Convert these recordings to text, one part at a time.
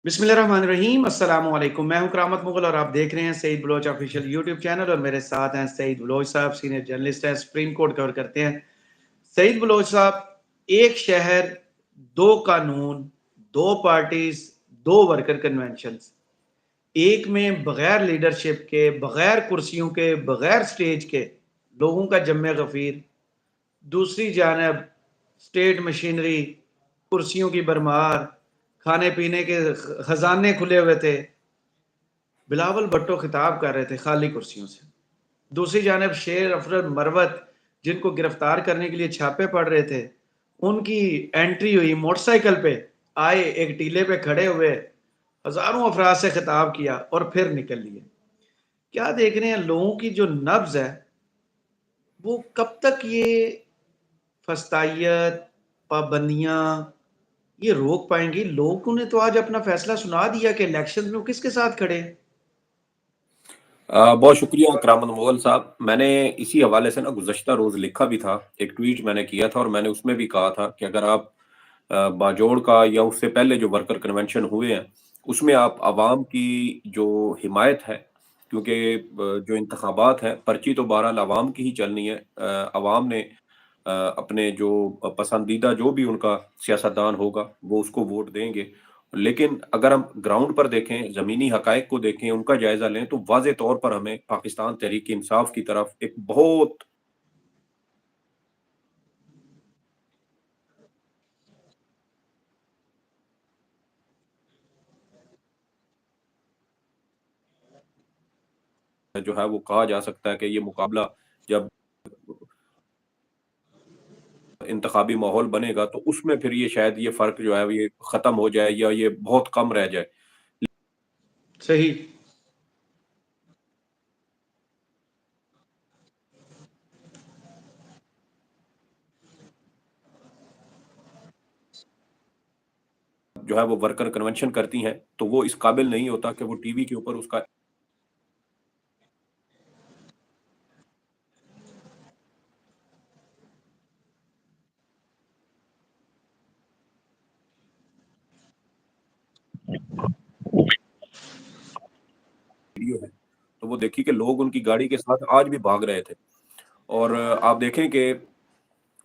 बिस्मिल्लाहिर्रहमानिर्रहीम अस्सलाम वालेकुम। मैं हूं करामत मुगल और आप देख रहे हैं Saeed Baloch official YouTube channel और मेरे साथ हैं सईद बलोच साहब, सीनियर जर्नलिस्ट हैं, सुप्रीम कोर्ट कवर करते हैं। सईद बलोच साहब, एक शहर, दो कानून, दो पार्टीज, दो वर्कर कन्वेंशन, एक में बगैर लीडरशिप के, बगैर कुर्सियों के, बगैर स्टेज के लोगों का जम्मे गफीर, दूसरी जानब स्टेट मशीनरी, कुर्सियों की भरमार, खाने पीने के खजाने खुले हुए थे। बिलावल भट्टो खिताब कर रहे थे खाली कुर्सियों से। दूसरी जानब शेर अफरद मरवत, जिनको गिरफ्तार करने के लिए छापे पड़ रहे थे, उनकी एंट्री हुई, मोटरसाइकिल पे आए, एक टीले पे खड़े हुए, हजारों अफराद से खिताब किया और फिर निकल लिए। क्या देख रहे हैं लोगों की जो नब्ज है, वो कब तक ये फस्तायत, पाबंदियां ये रोक पाएंगी? लोगों ने तो आज अपना फैसला सुना दिया कि इलेक्शन में वो किसके साथ खड़े हैं। बहुत शुक्रिया करामत मुगल साहब। मैंने इसी हवाले से ना गुज़श्ता रोज लिखा भी था, एक ट्वीट मैंने किया था और मैंने उसमें भी कहा था कि अगर आप बाजोड़ का या उससे पहले जो वर्कर कन्वेंशन हुए हैं उसमें आप आवाम की जो हिमायत है, क्योंकि जो इंतखाबात है पर्ची तो बहरहाल आवाम की ही चलनी है। आवाम ने अपने जो पसंदीदा जो भी उनका सियासतदान होगा वो उसको वोट देंगे। लेकिन अगर हम ग्राउंड पर देखें, ज़मीनी हक़ाइक़ को देखें, उनका जायज़ा लें तो वाज़ेह तौर पर हमें पाकिस्तान तहरीक इंसाफ की तरफ एक बहुत जो है वो कहा जा सकता है कि ये मुकाबला जब इंतखाबी माहौल बनेगा तो उसमें फिर ये शायद ये फ़र्क जो है ये ख़त्म हो जाए या ये बहुत कम रह जाए। सही। जो है वो वर्कर कन्वेंशन करती हैं, तो वो इस काबिल नहीं होता कि वो टीवी के ऊपर उसका वीडियो है, तो वो देखी कि लोग उनकी गाड़ी के साथ आज भी भाग रहे थे। और आप देखें कि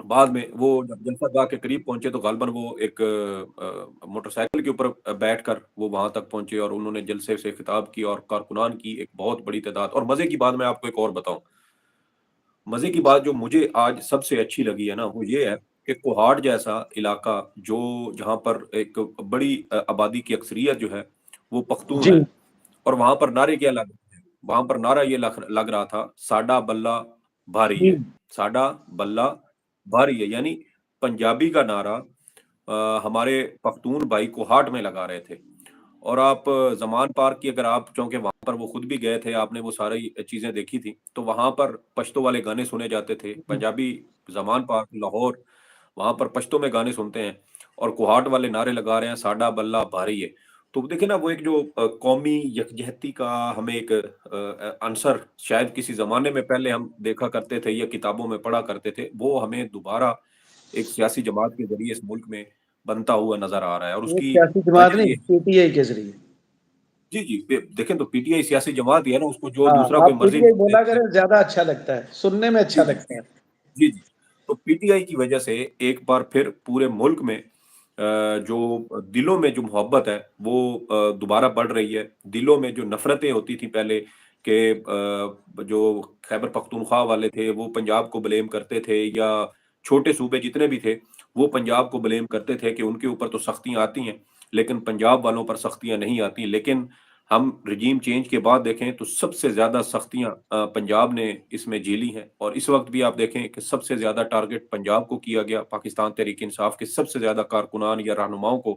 बाद में वो जब जलसा गाह के करीब पहुंचे तो गालबन वो एक मोटरसाइकिल के ऊपर बैठकर वो वहां तक पहुंचे और उन्होंने जलसे से खिताब की और कारकुनान की एक बहुत बड़ी तादाद। और मजे की बात मैं आपको एक और बताऊं, मजे की बात जो मुझे आज सबसे अच्छी लगी है ना वो ये है कि कोहाट जैसा इलाका जो जहां पर एक बड़ी आबादी की अक्सरियत जो है वो पख्तून जी। है, और वहां पर नारे क्या लग रहे थे, वहां पर नारा ये लग रहा था, साडा बल्ला भारी जी। है, साडा बल्ला भारी है, यानी पंजाबी का नारा हमारे पख्तून भाई कोहाट में लगा रहे थे। और आप जमान पार्क की अगर आप चूंकि वहां पर वो खुद भी गए थे, आपने वो सारी चीजें देखी थी, तो वहां पर पश्तो वाले गाने सुने जाते थे, पंजाबी। जमान पार्क लाहौर, वहां पर पश्तो में गाने सुनते हैं और कोहाट वाले नारे लगा रहे हैं, साडा बल्ला भारी है। तो देखिए ना वो एक जो कौमी यकजहती का हमें एक अंसर शायद किसी जमाने में पहले हम देखा करते थे या किताबों में पढ़ा करते थे, वो हमें दोबारा एक सियासी जमात के जरिए इस मुल्क में बनता हुआ नजर आ रहा है। और ये उसकी सियासी जमात वजह नहीं, ये, पीटीआई के जरिए। जी जी, देखें तो पीटीआई सियासी जमात ही है ना, उसको जो हाँ, दूसरा कोई आप मर्जी पीटीआई बोला देता है। करें, ज्यादा अच्छा लगता है, सुनने में अच्छा जी जी लगता है। जी जी। तो पीटीआई की वजह से एक बार फिर पूरे मुल्क में जो दिलों में जो मोहब्बत है वो दोबारा बढ़ रही है। दिलों में जो नफरतें होती थी पहले के जो खैबर पख्तूनख्वा वाले थे वो पंजाब को ब्लेम करते थे, या छोटे सूबे जितने भी थे वो पंजाब को ब्लेम करते थे कि उनके ऊपर तो सख्तियां आती हैं लेकिन पंजाब वालों पर सख्तियां नहीं आती। लेकिन हम रजीम चेंज के बाद देखें तो सबसे ज्यादा सख्तियां पंजाब ने इसमें झेली हैं, और इस वक्त भी आप देखें कि सबसे ज्यादा टारगेट पंजाब को किया गया। पाकिस्तान तहरीक इंसाफ के सबसे ज्यादा कारकुनान या रहनुमाओं को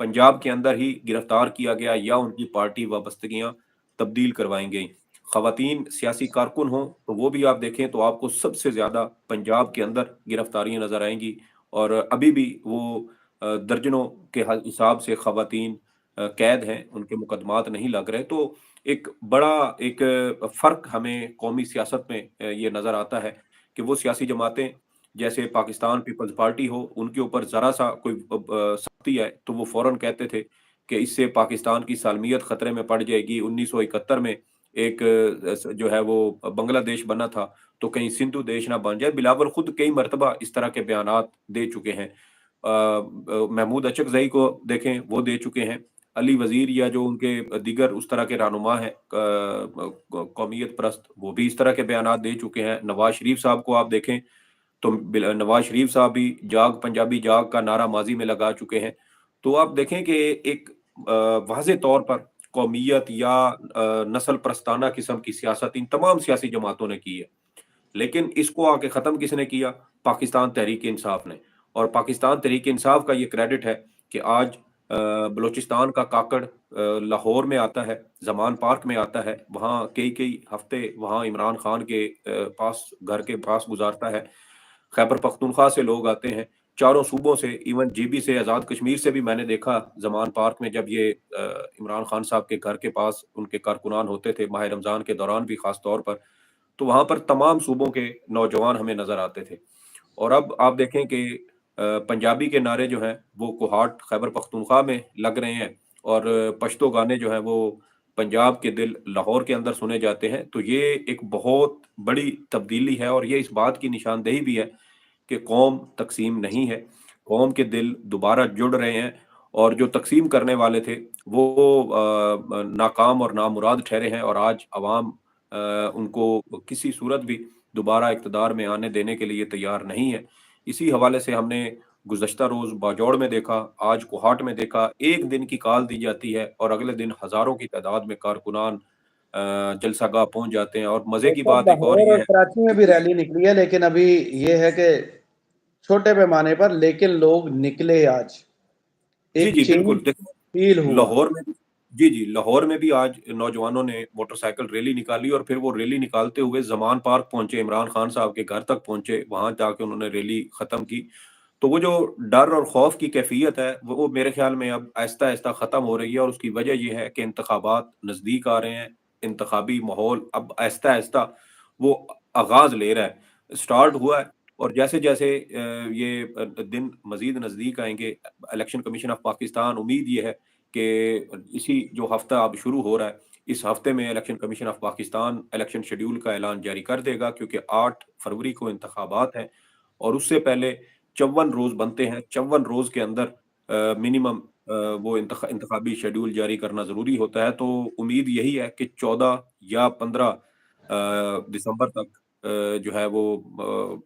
पंजाब के अंदर ही गिरफ्तार किया गया या उनकी पार्टी वाबस्तगियां तब्दील करवाई गई। खवातीन सियासी कारकुन हों तो वो भी आप देखें तो आपको सबसे ज्यादा पंजाब के अंदर गिरफ्तारियां नजर आएंगी। और अभी भी वो दर्जनों के हिसाब से खवातीन कैद हैं, उनके मुकदमात नहीं लग रहे। तो एक बड़ा एक फर्क हमें कौमी सियासत में ये नजर आता है कि वो सियासी जमातें जैसे पाकिस्तान पीपल्स पार्टी हो, उनके ऊपर जरा सा कोई सख्ती है तो वो फौरन कहते थे کہ اس سے پاکستان کی سالمیت خطرے میں پڑ جائے گی. 1971 میں ایک جو ہے وہ بنگلہ دیش بنا تھا تو کہیں سندھو دیش نہ بن جائے. بلاول خود کئی مرتبہ اس طرح کے بیانات دے چکے ہیں. محمود اچکزئی کو دیکھیں وہ دے چکے ہیں. علی وزیر یا جو ان کے دیگر اس طرح کے رہنما ہیں قومیت پرست وہ بھی اس طرح کے بیانات دے چکے ہیں. نواز شریف صاحب کو آپ دیکھیں تو نواز شریف صاحب بھی جاگ پنجابی جاگ کا نعرہ ماضی میں لگا چکے ہیں. تو آپ دیکھیں کہ ایک واضح طور پر قومیت یا نسل پرستانہ قسم کی سیاست ان تمام سیاسی جماعتوں نے کی ہے. لیکن اس کو آ کے ختم کس نے کیا؟ پاکستان تحریک انصاف نے. اور پاکستان تحریک انصاف کا یہ کریڈٹ ہے کہ آج بلوچستان کا کاکڑ لاہور میں آتا ہے، زمان پارک میں آتا ہے، وہاں کئی ہفتے وہاں عمران خان کے پاس گھر کے پاس گزارتا ہے. خیبر پختونخوا سے لوگ آتے ہیں، چاروں صوبوں سے، ایون جی بی سے، آزاد کشمیر سے بھی میں نے دیکھا زمان پارک میں جب یہ عمران خان صاحب کے گھر کے پاس ان کے کارکنان ہوتے تھے ماہ رمضان کے دوران بھی خاص طور پر، تو وہاں پر تمام صوبوں کے نوجوان ہمیں نظر آتے تھے. اور اب آپ دیکھیں کہ پنجابی کے نعرے جو ہیں وہ کوہاٹ خیبر پختونخوا میں لگ رہے ہیں اور پشتو گانے جو ہیں وہ پنجاب کے دل لاہور کے اندر سنے جاتے ہیں. تو یہ ایک بہت بڑی تبدیلی ہے اور یہ اس بات کی نشاندہی بھی ہے کہ قوم تقسیم نہیں ہے، قوم کے دل دوبارہ جڑ رہے ہیں. اور جو تقسیم کرنے والے تھے وہ ناکام اور نامراد ٹھہرے ہیں اور آج عوام ان کو کسی صورت بھی دوبارہ اقتدار میں آنے دینے کے لیے تیار نہیں ہے. اسی حوالے سے ہم نے گزشتہ روز باجوڑ میں دیکھا، آج کوہاٹ میں دیکھا، ایک دن کی کال دی جاتی ہے اور اگلے دن ہزاروں کی تعداد میں کارکنان جلسہ گاہ پہنچ جاتے ہیں. اور مزے کی بات ایک اور لاہور یہ اور ہے کراچی میں بھی ریلی نکلی ہے، لیکن ابھی یہ ہے کہ چھوٹے پیمانے پر، لیکن لوگ نکلے آج، جی ایک چینج بالکل دیکھیں فیل ہوا. لاہور میں جی لاہور میں بھی آج نوجوانوں نے موٹر سائیکل ریلی نکالی اور پھر وہ ریلی نکالتے ہوئے زمان پارک پہنچے، عمران خان صاحب کے گھر تک پہنچے، وہاں جا کے انہوں نے ریلی ختم کی. تو وہ جو ڈر اور خوف کی کیفیت ہے وہ میرے خیال میں اب آہستہ آہستہ ختم ہو رہی ہے. اور اس کی وجہ یہ ہے کہ انتخابات نزدیک آ رہے ہیں، انتخابی ماحول اب آہستہ آہستہ وہ آغاز لے رہا ہے، سٹارٹ ہوا ہے. اور جیسے جیسے یہ دن مزید نزدیک آئیں گے، الیکشن کمیشن آف پاکستان امید یہ ہے کہ اسی جو ہفتہ اب شروع ہو رہا ہے اس ہفتے میں election commission of Pakistan election schedule کا اعلان جاری کر دے گا، کیونکہ 8 فروری کو انتخابات ہیں اور اس سے پہلے 54 روز بنتے ہیں. 54 روز کے اندر منیمم وہ انتخابی شیڈیول جاری کرنا ضروری ہوتا ہے. تو امید یہی ہے کہ 14 یا 15 دسمبر تک جو ہے وہ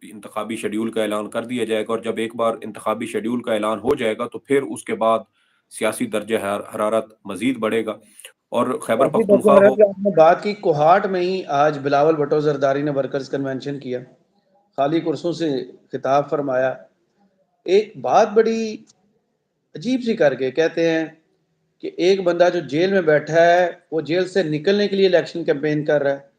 انتخابی شیڈیول کا اعلان کر دیا جائے گا. اور جب ایک بار انتخابی شیڈیول کا اعلان ہو جائے گا تو پھر اس کے بعد سیاسی درجہ حرارت مزید بڑھے گا. اور خیبر کافی پختونخوا ہو، آپ نے بات کی، کوہاٹ میں ہی آج بلاول بھٹو زرداری نے ورکرز کنونشن کیا، خالی کرسوں سے خطاب فرمایا. ایک بات بڑی عجیب سی کر کے کہتے ہیں کہ ایک بندہ جو جیل میں بیٹھا ہے وہ جیل سے نکلنے کے لیے الیکشن کیمپین کر رہا ہے،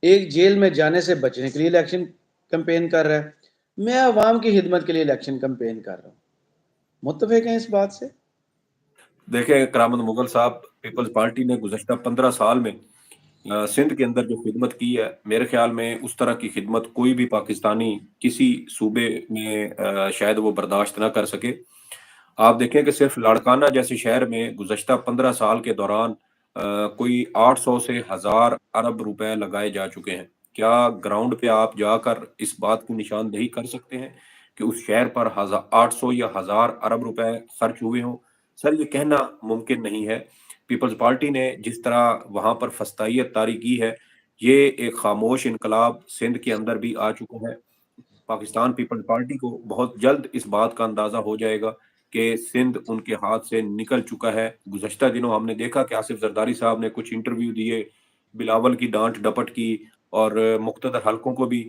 ایک جیل میں جانے سے بچنے کے لیے الیکشن کیمپین کر رہا ہے. میں عوام کی خدمت کے لیے الیکشن کیمپین کر رہا ہوں. متفق ہیں اس بات سے؟ دیکھیں کرامت مغل صاحب، پیپلز پارٹی نے گزشتہ 15 سال میں سندھ کے اندر جو خدمت کی ہے، میرے خیال میں اس طرح کی خدمت کوئی بھی پاکستانی کسی صوبے میں شاید وہ برداشت نہ کر سکے. آپ دیکھیں کہ صرف لاڑکانہ جیسے شہر میں گزشتہ 15 سال کے دوران کوئی 800 سے 1000 ارب روپے لگائے جا چکے ہیں. کیا گراؤنڈ پہ آپ جا کر اس بات کی نشاندہی کر سکتے ہیں کہ اس شہر پر 800 یا 1000 ارب روپے خرچ ہوئے ہوں؟ سر یہ کہنا ممکن نہیں ہے. پیپلز پارٹی نے جس طرح وہاں پر فسطائیت طاری کی ہے، یہ ایک خاموش انقلاب سندھ کے اندر بھی آ چکا ہے. پاکستان پیپلز پارٹی کو بہت جلد اس بات کا اندازہ ہو جائے گا کہ سندھ ان کے ہاتھ سے نکل چکا ہے. گزشتہ دنوں ہم نے دیکھا کہ آصف زرداری صاحب نے کچھ انٹرویو دیے، بلاول کی ڈانٹ ڈپٹ کی اور مقتدر حلقوں کو بھی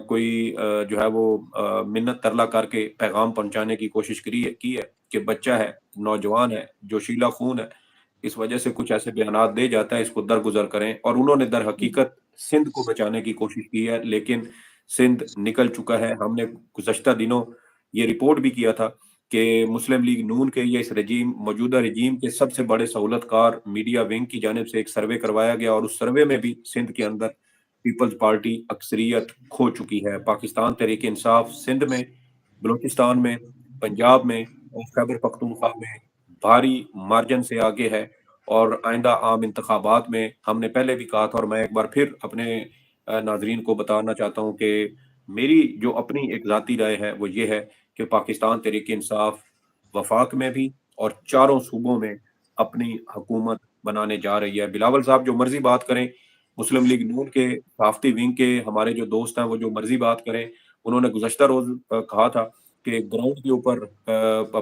کوئی جو ہے وہ منت ترلا کر کے پیغام پہنچانے کی کوشش کی ہے کہ بچہ ہے، نوجوان ہے، جوشیلا خون ہے، اس وجہ سے کچھ ایسے بیانات دے جاتا ہے، اس کو درگزر کریں. اور انہوں نے در حقیقت سندھ کو بچانے کی کوشش کی ہے، لیکن سندھ نکل چکا ہے. ہم نے گزشتہ دنوں یہ رپورٹ بھی کیا تھا کہ مسلم لیگ نون کے یا اس موجودہ رجیم کے سب سے بڑے سہولت کار میڈیا ونگ کی جانب سے ایک سروے کروایا گیا اور اس سروے میں بھی سندھ کے اندر پیپلز پارٹی اکثریت کھو چکی ہے. پاکستان تحریک انصاف سندھ میں، بلوچستان میں، پنجاب میں اور خیبر پختونخوا میں भारी मार्जिन से आगे है और आइंदा आम इंतखाबात में हमने पहले भी कहा था और मैं एक बार फिर अपने नाजरीन को बताना चाहता हूँ कि मेरी जो अपनी एक ज़ाती राय है वो ये है कि पाकिस्तान तहरीक इंसाफ वफाक में भी और चारों सूबों में अपनी हुकूमत बनाने जा रही है। बिलावल साहब जो मर्जी बात करें, मुस्लिम लीग नून के सहाफ़ती विंग के हमारे जो दोस्त हैं वो जो मर्जी बात करें, उन्होंने गुज़श्ता रोज़ कहा था कि ग्राउंड के ऊपर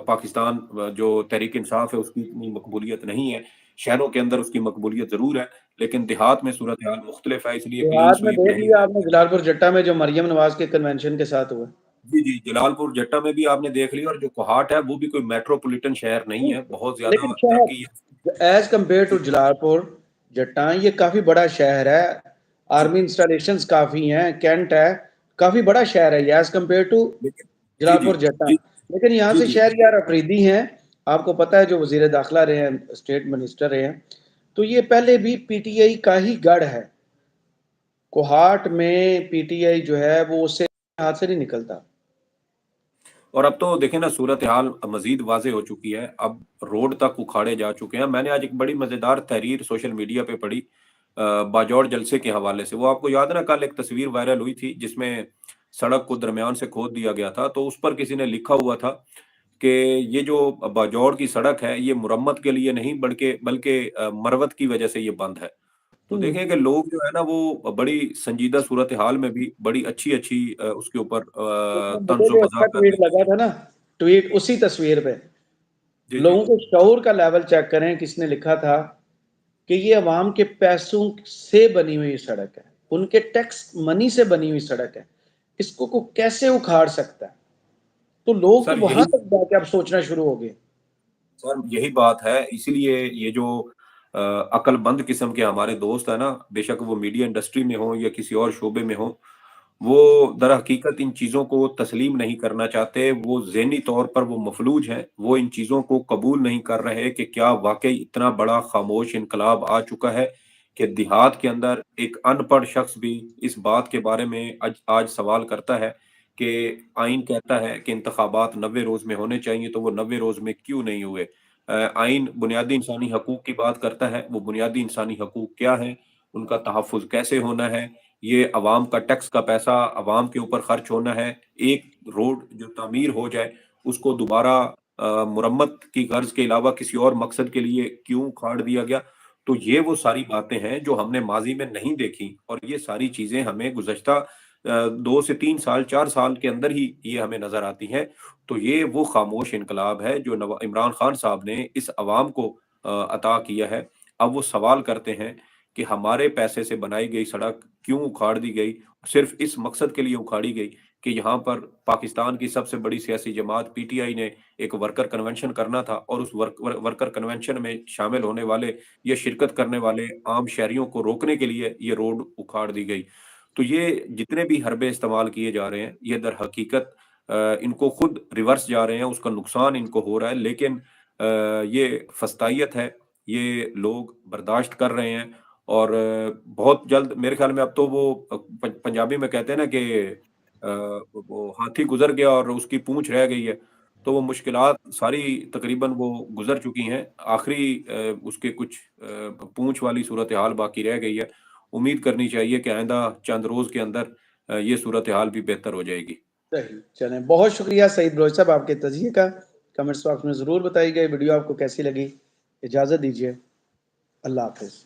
पाकिस्तान जो तहरीक इंसाफ है उसकी इतनी मकबूलियत नहीं है। शहरों के अंदर उसकी मकबूलियत ज़रूर है, लेकिन देहात में सूरत-ए-हाल मुख्तलिफ है, इसलिए क्लीन देहात में स्वीप देख नहीं लिया है। आपने जलालपुर जट्टा में जो मरियम नवाज के कन्वेंशन के साथ हुआ। जी, जी, जलालपुर जट्टा में भी आपने देख लिया और जो कोहाट है वो भी कोई मेट्रोपॉलिटन शहर नहीं है, बहुत ज़्यादा लेकिन तरक्की है। शहर एज कम्पेयर टू जलालपुर जट्टा ये काफी बड़ा शहर है, जी, आर्मी इंस्टॉलेशंस काफी हैं, कैंट है, काफी बड़ा शहर है ये एज कम्पेयर टू लेकिन जी, जी, जलालपुर जट्टा। जी, लेकिन यहाँ जी, से जी। शहरयार अफरीदी हैं, आपको पता है जो वजीर दाखिला रहे हैं, स्टेट मिनिस्टर रहे हैं, तो ये पहले भी पीटीआई का ही गढ़ है। कोहाट में पीटीआई जो है वो उससे हाथ से नहीं निकलता। और अब तो देखें ना सूरत-ए-हाल मज़ीद वाज़ेह हो चुकी है, अब रोड तक उखाड़े जा चुके हैं। मैंने आज एक बड़ी मज़ेदार तहरीर सोशल मीडिया पे पढ़ी बाजौड़ जलसे के हवाले से। वो आपको याद है ना कल एक तस्वीर वायरल हुई थी जिसमें सड़क को दरमियान से खोद दिया गया था, तो उस पर किसी ने लिखा हुआ था कि ये जो बाजौड़ की सड़क है ये मुरम्मत के लिए नहीं बल्कि बल्कि मरवत की वजह से ये बंद है। तो देखें कि लोग जो है ना वो बड़ी संजीदा सूरत-ए-हाल में भी बड़ी अच्छी-अच्छी उसके ऊपर उसमें मुझे भी अच्छा तंज़ो-मज़ाक कर ट्वीट देते लगा हैं। था ना, ट्वीट उसी तस्वीर पे जी, जी। लोगों के शऊर का लेवल चेक करें। किसने लिखा था कि ये अवाम के पैसों से बनी हुई सड़क है, उनके टैक्स मनी से बनी हुई सड़क है, इसको को कैसे उखाड़ सकता है? तो लोग तो सर वहां यही तक जाके अब सोचना शुरू हो गए। सर यही बात है, इसीलिए ये जो अक्लमंद किस्म के हमारे दोस्त हैं ना, बेशक वो मीडिया इंडस्ट्री में हों या किसी और शोबे में हों, वो दरहकीकत इन चीज़ों को तस्लीम नहीं करना चाहते। वो ज़हनी तौर पर वो मफ़लूज हैं, वो इन चीज़ों को कबूल नहीं कर रहे कि क्या वाक़ई इतना बड़ा ख़ामोश इनकलाब आ चुका है कि देहात के अंदर एक अनपढ़ शख़्स भी इस बात के बारे में आज सवाल करता है कि आइन कहता है कि इंतख़ाबात 90 रोज़ में होने चाहिए, तो वो 90 रोज़ में क्यों नहीं हुए? आइन बुनियादी इंसानी हकूक़ की बात करता है, वो बुनियादी इंसानी हकूक़ क्या हैं? उनका तहफ़्फ़ुज़ कैसे होना है? ये अवाम का टैक्स का पैसा अवाम के ऊपर खर्च होना है। एक रोड जो तामीर हो जाए, उसको दोबारा मुरम्मत की गर्ज़ के अलावा किसी और मकसद के लिए क्यों उखाड़ दिया गया? तो ये वो सारी बातें हैं जो हमने माज़ी में नहीं देखी और ये सारी चीज़ें हमें गुज़श्ता 2 से 3 साल, 4 साल के अंदर ही ये हमें नज़र आती हैं। तो ये वो ख़ामोश इनकलाब है जो इमरान खान साहब ने इस अवाम को अता किया है। अब वो सवाल करते हैं कि हमारे पैसे से बनाई गई सड़क क्यों उखाड़ दी गई? सिर्फ़ इस मकसद के लिए उखाड़ी गई कि यहाँ पर पाकिस्तान की सबसे बड़ी सियासी जमात पीटीआई ने एक वर्कर कन्वेंशन करना था और उस वर्कर कन्वेंशन में शामिल होने वाले या शिरकत करने वाले आम शहरियों को रोकने के लिए ये रोड उखाड़ दी गई। तो ये जितने भी हरबे इस्तेमाल किए जा रहे हैं, ये दर हकीकत इनको खुद रिवर्स जा रहे हैं, उसका नुकसान इनको हो रहा है, लेकिन ये फस्तायत है, ये लोग बर्दाश्त कर रहे हैं और बहुत जल्द मेरे ख्याल में अब तो वो पंजाबी में कहते हैं ना कि वो हाथी गुज़र गया और उसकी पूँछ रह गई है, तो वो मुश्किलात सारी तकरीबन वो गुज़र चुकी हैं। आखिरी उसके कुछ पूँछ वाली सूरत-ए-हाल बाकी रह गई है। उम्मीद करनी चाहिए कि आइंदा चंद रोज़ के अंदर ये सूरत-ए-हाल भी बेहतर हो जाएगी। सही, चलें, बहुत शुक्रिया सईद बलोच साहब आपके तजिए का। कमेंट्स बॉक्स में ज़रूर बताइएगा ये वीडियो आपको कैसी लगी। इजाज़त दीजिए। अल्लाह हाफ़िज़।